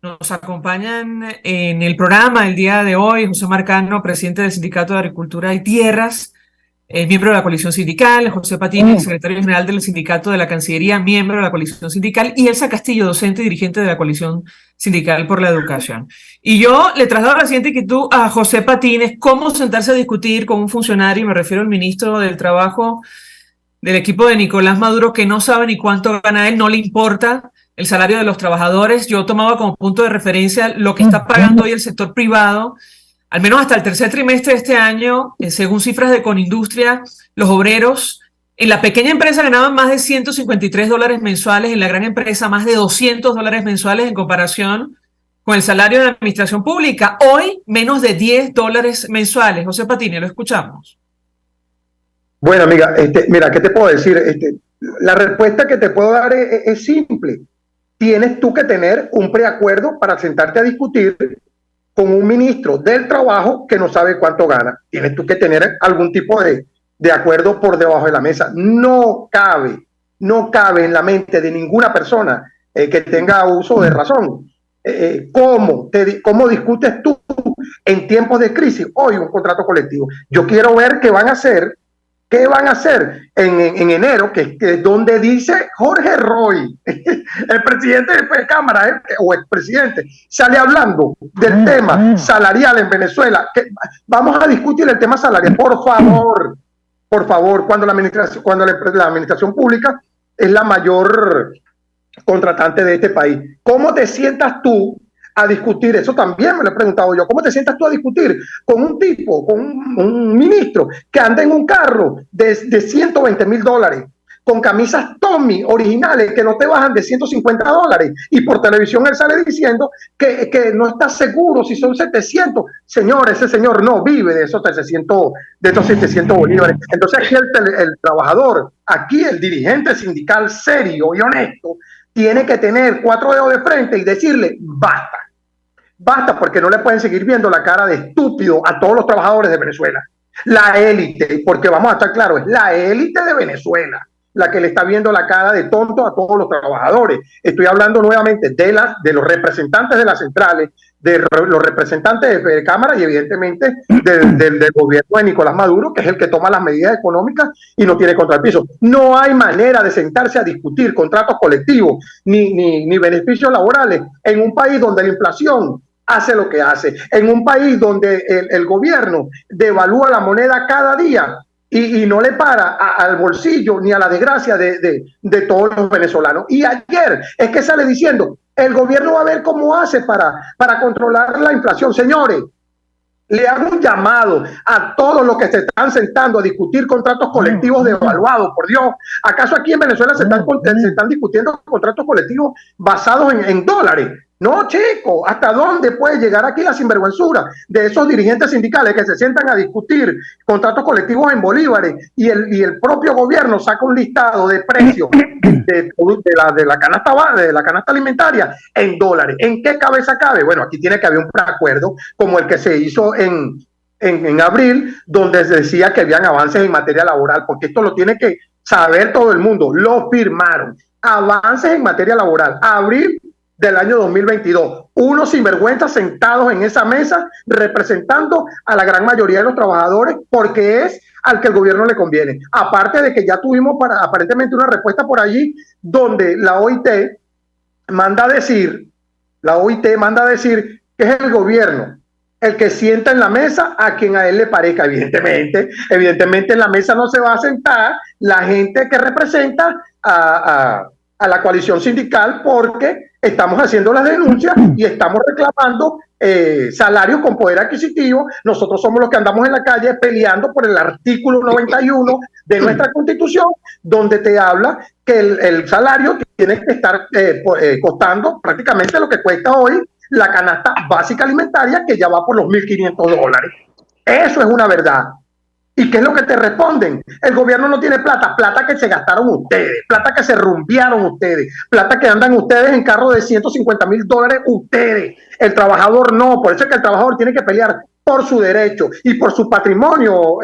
Nos acompañan en el programa el día de hoy José Marcano, presidente del Sindicato de Agricultura y Tierras, miembro de la coalición sindical, José Patini, secretario general del sindicato de la Cancillería, miembro de la coalición sindical, y Elsa Castillo, docente y dirigente de la coalición sindical por la educación. Y yo le traslado la siguiente inquietud a José Patini: cómo sentarse a discutir con un funcionario, me refiero al ministro del Trabajo del equipo de Nicolás Maduro, que no sabe ni cuánto gana él, no le importa el salario de los trabajadores. Yo tomaba como punto de referencia lo que está pagando hoy el sector privado. Al menos hasta el tercer trimestre de este año, según cifras de Conindustria, los obreros en la pequeña empresa ganaban más de $153 mensuales, en la gran empresa más de $200 mensuales en comparación con el salario de la administración pública. Hoy, menos de $10 mensuales. José Patini, lo escuchamos. Bueno, amiga, mira, ¿qué te puedo decir? La respuesta que te puedo dar es simple. Tienes tú que tener un preacuerdo para sentarte a discutir con un ministro del trabajo que no sabe cuánto gana. Tienes tú que tener algún tipo de acuerdo por debajo de la mesa. No cabe en la mente de ninguna persona que tenga uso de razón. ¿Cómo discutes tú en tiempos de crisis hoy un contrato colectivo? Yo quiero ver qué van a hacer en enero, que es donde dice Jorge Roy, el presidente de Cámara o expresidente, sale hablando del tema salarial en Venezuela. Vamos a discutir el tema salarial, por favor, cuando la administración pública es la mayor contratante de este país. ¿Cómo te sientas tú a discutir? Eso también me lo he preguntado yo. ¿Cómo te sientas tú a discutir con un tipo, con un ministro que anda en un carro de $120,000, con camisas Tommy originales que no te bajan de $150, y por televisión él sale diciendo que no está seguro si son 700? Señor, ese señor no vive de esos 700 bolívares. Entonces aquí el trabajador, aquí el dirigente sindical serio y honesto, tiene que tener 4 dedos de frente y decirle basta. Basta, porque no le pueden seguir viendo la cara de estúpido a todos los trabajadores de Venezuela. La élite, porque vamos a estar claros, es la élite de Venezuela la que le está viendo la cara de tonto a todos los trabajadores. Estoy hablando nuevamente de los representantes de las centrales, de los representantes de Cámara y evidentemente del gobierno de Nicolás Maduro, que es el que toma las medidas económicas y no tiene contrapiso. No hay manera de sentarse a discutir contratos colectivos ni beneficios laborales en un país donde la inflación hace lo que hace, en un país donde el gobierno devalúa la moneda cada día y no le para al bolsillo ni a la desgracia de todos los venezolanos. Y ayer es que sale diciendo, el gobierno va a ver cómo hace para controlar la inflación. Señores, le hago un llamado a todos los que se están sentando a discutir contratos colectivos devaluados. Por Dios, ¿acaso aquí en Venezuela se están discutiendo contratos colectivos basados en dólares? No, chico, ¿hasta dónde puede llegar aquí la sinvergüenzura de esos dirigentes sindicales que se sientan a discutir contratos colectivos en bolívares y el propio gobierno saca un listado de precios de la canasta alimentaria en dólares? ¿En qué cabeza cabe? Bueno, aquí tiene que haber un preacuerdo como el que se hizo en abril, donde se decía que habían avances en materia laboral, porque esto lo tiene que saber todo el mundo. Lo firmaron. Avances en materia laboral. Abril del año 2022, unos sinvergüenzas sentados en esa mesa representando a la gran mayoría de los trabajadores, porque es al que el gobierno le conviene. Aparte de que ya tuvimos aparentemente una respuesta por allí donde la OIT manda a decir que es el gobierno el que sienta en la mesa a quien a él le parezca. Evidentemente en la mesa no se va a sentar la gente que representa a la coalición sindical, porque estamos haciendo las denuncias y estamos reclamando salarios con poder adquisitivo. Nosotros somos los que andamos en la calle peleando por el artículo 91 de nuestra Constitución, donde te habla que el salario tiene que estar costando prácticamente lo que cuesta hoy la canasta básica alimentaria, que ya va por los $1,500. Eso es una verdad. ¿Y qué es lo que te responden? El gobierno no tiene plata que se gastaron ustedes, plata que se rumbearon ustedes, plata que andan ustedes en carro de $150,000 ustedes. El trabajador no. Por eso es que el trabajador tiene que pelear por su derecho y por su patrimonio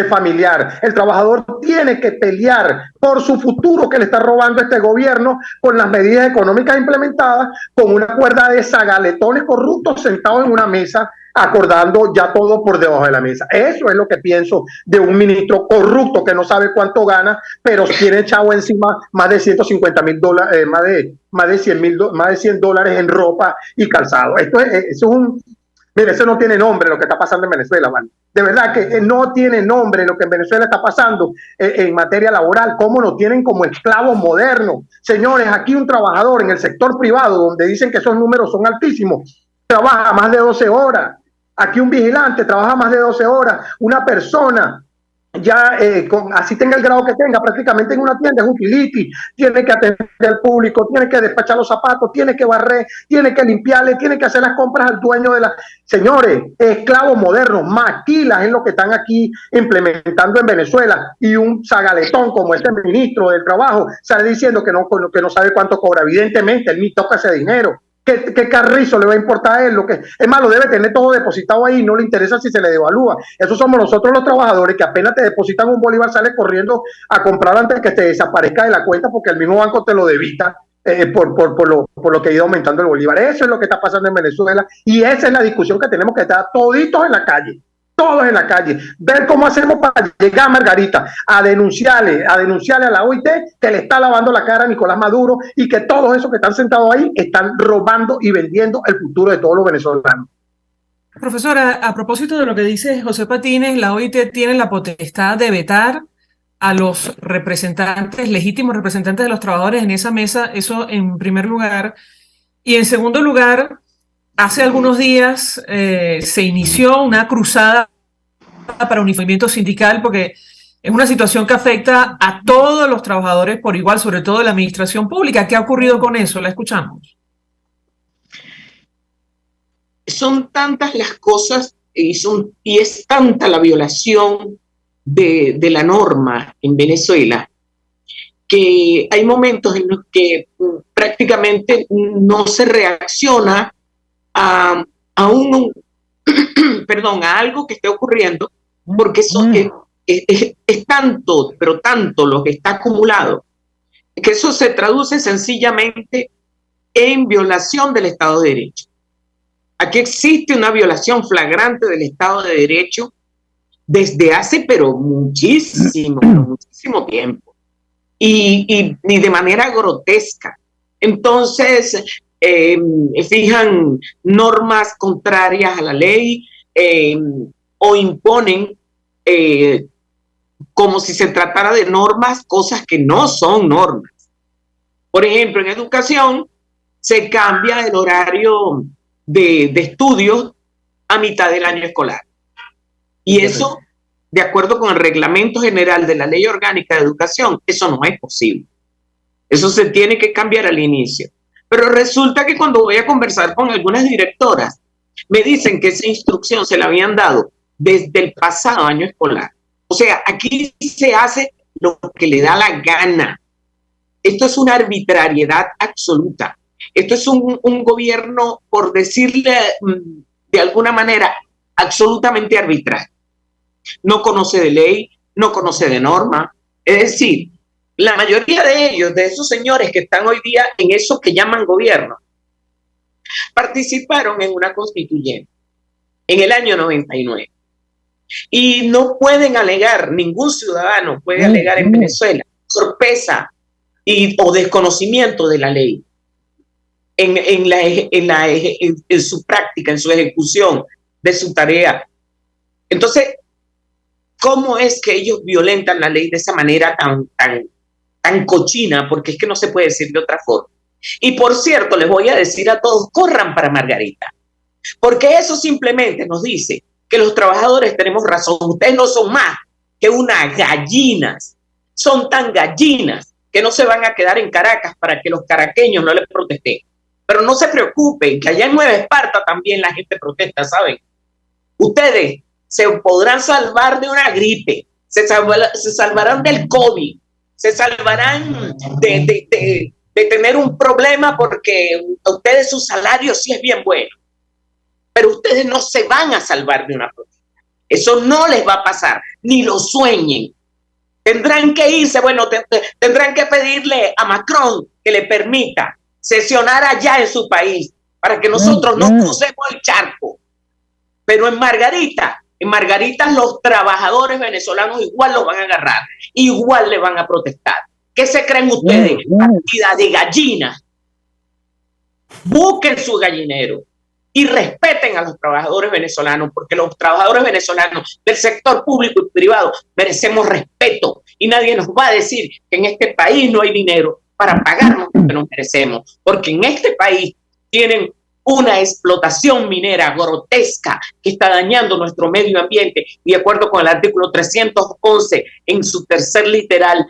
familiar. El trabajador tiene que pelear por su futuro que le está robando este gobierno con las medidas económicas implementadas, con una cuerda de zagaletones corruptos sentados en una mesa acordando ya todo por debajo de la mesa. Eso es lo que pienso de un ministro corrupto que no sabe cuánto gana, pero tiene echado encima más de $150,000, más de $100 en ropa y calzado. Eso es un... Mire, eso no tiene nombre lo que está pasando en Venezuela, ¿vale? De verdad que no tiene nombre lo que en Venezuela está pasando en materia laboral, cómo nos tienen como esclavos modernos. Señores, aquí un trabajador en el sector privado, donde dicen que esos números son altísimos, trabaja más de 12 horas. Aquí un vigilante trabaja más de 12 horas. Una persona, ya así tenga el grado que tenga, prácticamente en una tienda es utility, tiene que atender al público, tiene que despachar los zapatos, tiene que barrer, tiene que limpiarle, tiene que hacer las compras al dueño de la... Señores, esclavos modernos, maquilas es lo que están aquí implementando en Venezuela, y un zagaletón como este ministro del trabajo sale diciendo que no sabe cuánto cobra. Evidentemente, él ni toca ese dinero. ¿Qué carrizo le va a importar a él? Es más, lo debe tener todo depositado ahí, no le interesa si se le devalúa. Esos somos nosotros los trabajadores que apenas te depositan un bolívar, sales corriendo a comprar antes que te desaparezca de la cuenta porque el mismo banco te lo debita por lo que ha ido aumentando el bolívar. Eso es lo que está pasando en Venezuela y esa es la discusión que tenemos que estar toditos en la calle. Todos en la calle, ver cómo hacemos para llegar, Margarita, a denunciarle a la OIT que le está lavando la cara a Nicolás Maduro y que todos esos que están sentados ahí están robando y vendiendo el futuro de todos los venezolanos. Profesora, a propósito de lo que dice José Patines, la OIT tiene la potestad de vetar a los representantes, legítimos representantes de los trabajadores en esa mesa, eso en primer lugar. Y en segundo lugar, hace algunos días se inició una cruzada para uniformiamiento sindical porque es una situación que afecta a todos los trabajadores por igual, sobre todo de la administración pública. ¿Qué ha ocurrido con eso? La escuchamos. Son tantas las cosas y es tanta la violación de la norma en Venezuela que hay momentos en los que prácticamente no se reacciona a algo que esté ocurriendo, porque eso es tanto, pero tanto lo que está acumulado, que eso se traduce sencillamente en violación del Estado de Derecho. Aquí existe una violación flagrante del Estado de Derecho desde hace, pero muchísimo tiempo, y de manera grotesca. Entonces, fijan normas contrarias a la ley o imponen como si se tratara de normas, cosas que no son normas. Por ejemplo, en educación se cambia el horario de estudios a mitad del año escolar. Y eso, de acuerdo con el reglamento general de la Ley Orgánica de Educación, eso no es posible. Eso se tiene que cambiar al inicio. Pero resulta que cuando voy a conversar con algunas directoras, me dicen que esa instrucción se la habían dado desde el pasado año escolar. O sea, aquí se hace lo que le da la gana. Esto es una arbitrariedad absoluta. Esto es un gobierno, por decirle de alguna manera, absolutamente arbitrario. No conoce de ley, no conoce de norma. Es decir, la mayoría de ellos, de esos señores que están hoy día en eso que llaman gobierno, participaron en una constituyente en el año 99. Y no pueden alegar, ningún ciudadano puede alegar en Venezuela torpeza o desconocimiento de la ley en su práctica, en su ejecución de su tarea. Entonces, ¿cómo es que ellos violentan la ley de esa manera tan cochina? Porque es que no se puede decir de otra forma. Y por cierto, les voy a decir a todos, corran para Margarita, porque eso simplemente nos dice que los trabajadores tenemos razón. Ustedes no son más que unas gallinas, son tan gallinas que no se van a quedar en Caracas para que los caraqueños no les protesten. Pero no se preocupen, que allá en Nueva Esparta también la gente protesta, ¿saben? Ustedes se podrán salvar de una gripe, se salvarán del COVID, se salvarán de tener un problema porque a ustedes su salario sí es bien bueno. Pero ustedes no se van a salvar de una protesta. Eso no les va a pasar, ni lo sueñen. Tendrán que irse, tendrán que pedirle a Macron que le permita sesionar allá en su país para que nosotros no crucemos el charco. Pero en Margarita los trabajadores venezolanos igual los van a agarrar, igual le van a protestar. ¿Qué se creen ustedes? Partida de gallinas. Busquen su gallinero y respeten a los trabajadores venezolanos, porque los trabajadores venezolanos del sector público y privado merecemos respeto, y nadie nos va a decir que en este país no hay dinero para pagarnos lo que nos merecemos, porque en este país tienen una explotación minera grotesca que está dañando nuestro medio ambiente, y de acuerdo con el artículo 311 en su tercer literal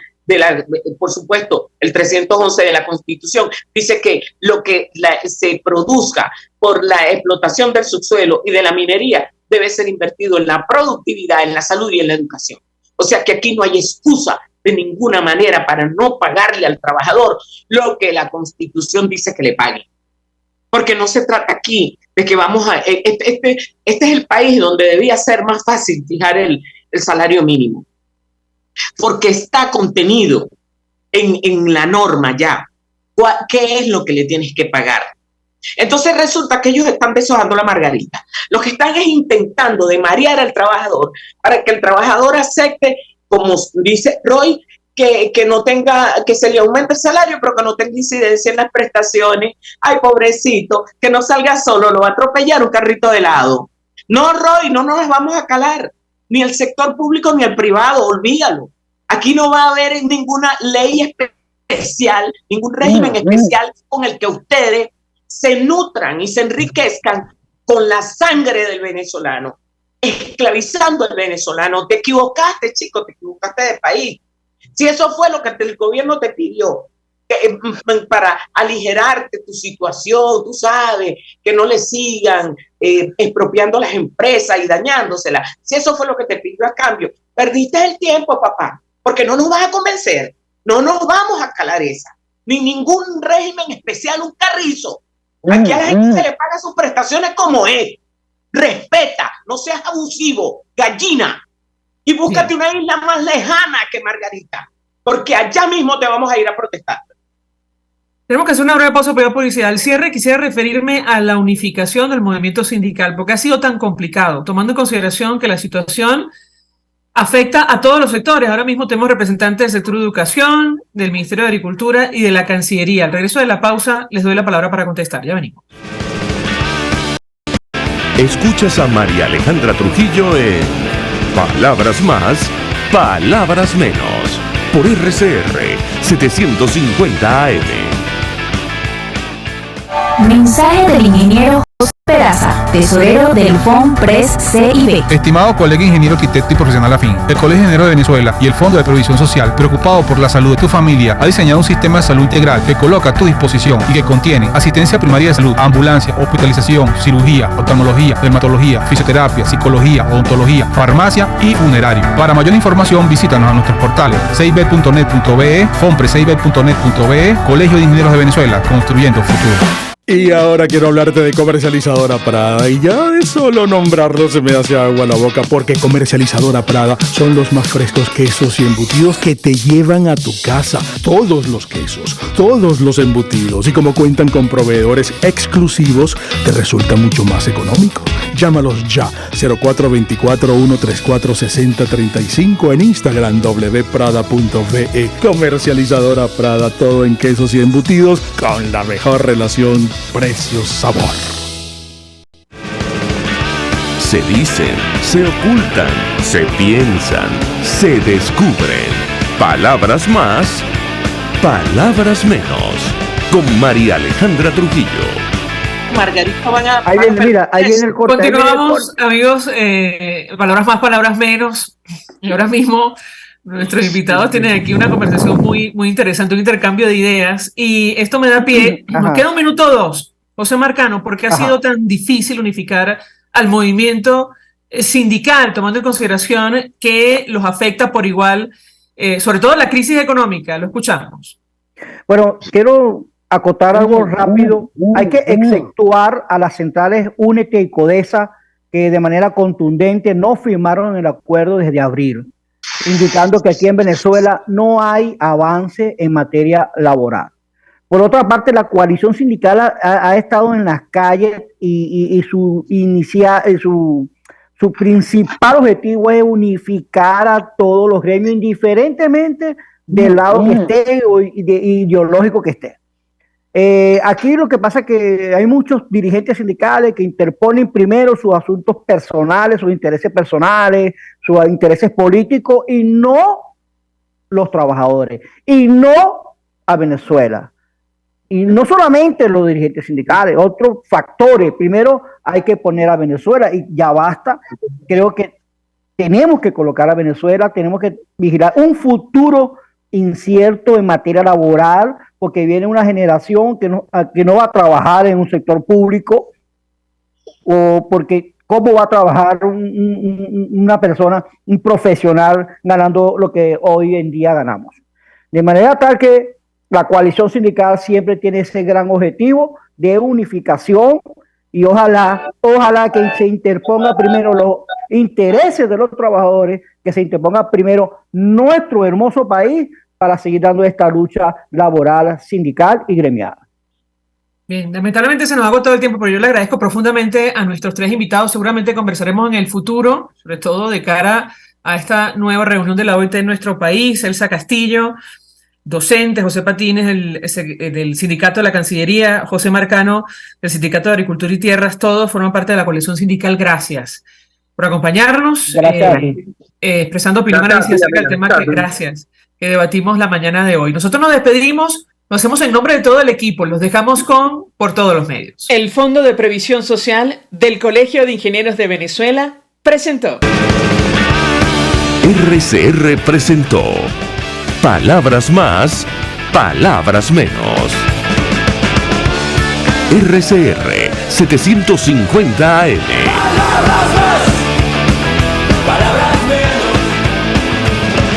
por supuesto, el 311 de la Constitución dice que lo que se produzca por la explotación del subsuelo y de la minería debe ser invertido en la productividad, en la salud y en la educación. O sea que aquí no hay excusa de ninguna manera para no pagarle al trabajador lo que la Constitución dice que le pague. Porque no se trata aquí de que vamos a... Este es el país donde debía ser más fácil fijar el salario mínimo, porque está contenido en la norma ya. ¿Qué es lo que le tienes que pagar? Entonces resulta que ellos están deshojando la margarita. Lo que están es intentando de marear al trabajador para que el trabajador acepte, como dice Roy, que no tenga, que se le aumente el salario, pero que no tenga incidencia en las prestaciones. Ay, pobrecito, que no salga solo, lo va a atropellar un carrito de helado. No, Roy, no nos las vamos a calar. Ni el sector público ni el privado, olvídalo. Aquí no va a haber ninguna ley especial, ningún régimen especial con el que ustedes se nutran y se enriquezcan con la sangre del venezolano, esclavizando al venezolano. Te equivocaste, chico, te equivocaste de país. Si eso fue lo que el gobierno te pidió, para aligerarte tu situación, tú sabes, que no le sigan expropiando las empresas y dañándoselas. Si eso fue lo que te pidió a cambio, perdiste el tiempo, papá, porque no nos vas a convencer, no nos vamos a calar esa, ni ningún régimen especial, un carrizo. Aquí a la gente se le paga sus prestaciones como es. Respeta, no seas abusivo, gallina, y búscate una isla más lejana que Margarita, porque allá mismo te vamos a ir a protestar. Tenemos que hacer una breve pausa para publicidad. Al cierre quisiera referirme a la unificación del movimiento sindical, porque ha sido tan complicado, tomando en consideración que la situación afecta a todos los sectores. Ahora mismo tenemos representantes del sector de educación, del Ministerio de Agricultura y de la Cancillería. Al regreso de la pausa les doy la palabra para contestar. Ya venimos. Escuchas a María Alejandra Trujillo en Palabras Más, Palabras Menos, por RCR 750 AM. Mensaje del ingeniero José Peraza, tesorero del FONPRES CIB. Estimado colega ingeniero arquitecto y profesional afín, el Colegio de Ingenieros de Venezuela y el Fondo de Previsión Social, preocupado por la salud de tu familia, ha diseñado un sistema de salud integral que coloca a tu disposición y que contiene asistencia primaria de salud, ambulancia, hospitalización, cirugía, oftalmología, dermatología, fisioterapia, psicología, odontología, farmacia y funerario. Para mayor información, visítanos a nuestros portales cib.net.be, fonprescib.net.be, Colegio de Ingenieros de Venezuela, construyendo futuro. Y ahora quiero hablarte de Comercializadora Prada, y ya de solo nombrarlo se me hace agua la boca, porque Comercializadora Prada son los más frescos quesos y embutidos que te llevan a tu casa. Todos los quesos, todos los embutidos, y como cuentan con proveedores exclusivos, te resulta mucho más económico. Llámalos ya, 0424-134-6035, en Instagram wprada.ve. Comercializadora Prada, todo en quesos y embutidos con la mejor relación precio-sabor. Se dicen, se ocultan, se piensan, se descubren. Palabras más, palabras menos. Con María Alejandra Trujillo. Margarita van a... Ahí viene, mira, ahí viene el corte. Continuamos, amigos, palabras más, palabras menos. Y ahora mismo nuestros invitados tienen aquí una conversación muy, muy interesante, un intercambio de ideas. Y esto me da pie. Nos queda un minuto o dos, José Marcano, ¿por qué ha sido tan difícil unificar al movimiento sindical, tomando en consideración que los afecta por igual, sobre todo la crisis económica? Lo escuchamos. Bueno, quiero acotar algo rápido. Hay que exceptuar a las centrales Únete y Codesa, que de manera contundente no firmaron el acuerdo desde abril, indicando que aquí en Venezuela no hay avance en materia laboral. Por otra parte, la coalición sindical ha estado en las calles y su principal objetivo es unificar a todos los gremios, indiferentemente del lado que esté o ideológico que esté. Aquí lo que pasa es que hay muchos dirigentes sindicales que interponen primero sus asuntos personales, sus intereses políticos, y no los trabajadores, y no a Venezuela. Y no solamente los dirigentes sindicales, otros factores. Primero hay que poner a Venezuela y ya basta. Creo que tenemos que colocar a Venezuela, tenemos que vigilar un futuro incierto en materia laboral, porque viene una generación que no va a trabajar en un sector público, o porque ¿cómo va a trabajar una persona, un profesional, ganando lo que hoy en día ganamos? De manera tal que la coalición sindical siempre tiene ese gran objetivo de unificación, y ojalá que se interponga primero los intereses de los trabajadores, que se interponga primero nuestro hermoso país para seguir dando esta lucha laboral, sindical y gremial. Bien, lamentablemente se nos agotó el tiempo, pero yo le agradezco profundamente a nuestros tres invitados. Seguramente conversaremos en el futuro, sobre todo de cara a esta nueva reunión de la OIT en nuestro país. Elsa Castillo, docente, José Patines del Sindicato de la Cancillería, José Marcano del Sindicato de Agricultura y Tierras, todos forman parte de la coalición sindical. Gracias por acompañarnos, expresando opinión acerca del tema que debatimos la mañana de hoy. Nosotros nos despedimos, lo hacemos en nombre de todo el equipo, los dejamos con Por Todos los Medios. El Fondo de Previsión Social del Colegio de Ingenieros de Venezuela presentó. RCR presentó Palabras Más, Palabras Menos. RCR 750 AM.